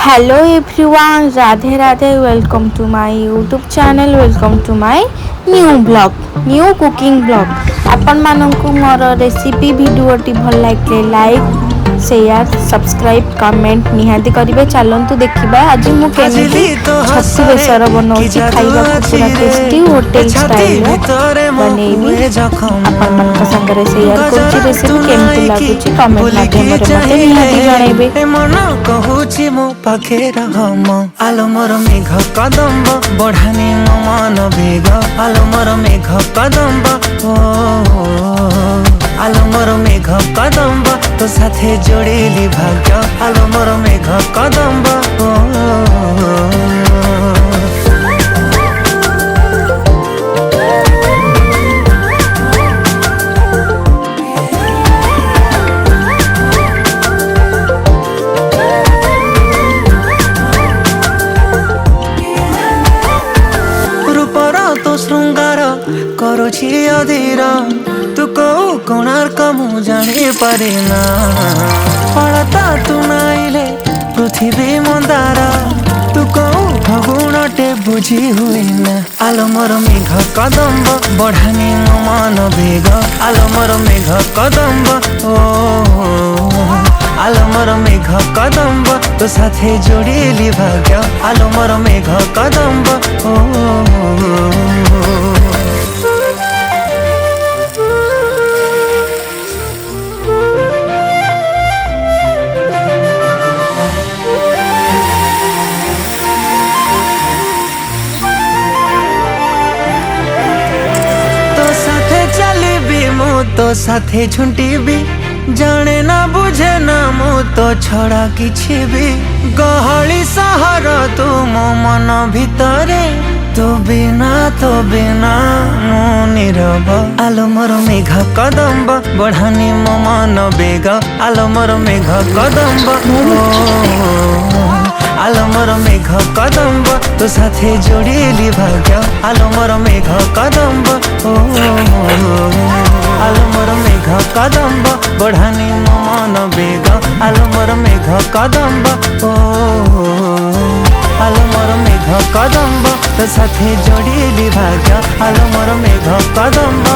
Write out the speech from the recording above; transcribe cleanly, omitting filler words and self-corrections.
Hello everyone, Radhe Radhe. Welcome to my YouTube channel, welcome to my new blog, new cooking blog. आपण मानंकु मोर recipe वीडियोटी भल लागे like share subscribe comment निहाती करेंगे। चलतु देखा आज मुझे छतु बेसर बनाऊँगी, खाइबा पूरा टेस्टी होटेल स्टाइल बनैबी। आपण मान संगे शेयर कर रेसिपी केमती लगुच कमेंट माध्यम मते निहाती जनइबे। मन कहूची मो पाखे रहम आलो मोर मेघ कदम्ब बढ़ानी मो मन बेग आलो मोर मेघ कदम्ब ओ आलो मोर मेघ कदम्ब तो साथे जोड़ेली भाग्य आलो मोर मेघ कदम्ब श्रृंगार करुछि अधीर तू कौ कोणार्क मु जानी पारे ना पड़ता तू नाइले पृथ्वी मंदार तू कौ फगुणटे बुझी हुए ना आलो मोर मेघ कदम्ब बढ़ानी मो मन बेग आलो मोर मेघ कदम्ब ओ आलो मोर मेघ कदम्ब तो साथे जोड़ेली भाग्य आलो मोर मेघ कदम्ब ओ तो साथे झुंटी भी जाने ना बुझे ना मु तो छड़ा किछि भी गहली सहर तू मो मन भितरे तो बिना मो नीरव आलो मोर मेघ कदम्ब बढ़ानी मो मन बेग आलो मोर मेघ कदम्ब आलो मोर मेघ कदम्ब तो साथे जोड़ेली भाग्य आलो मोर मेघ कदम्ब आलो मोर मेघ कदम्ब बढ़ानी मो मन बेग आलो मोर मेघ कदम्ब आलो मोर मेघ कदम्ब तो साथे जोड़ेली भाग्य आलो मोर मेघ कदम्ब।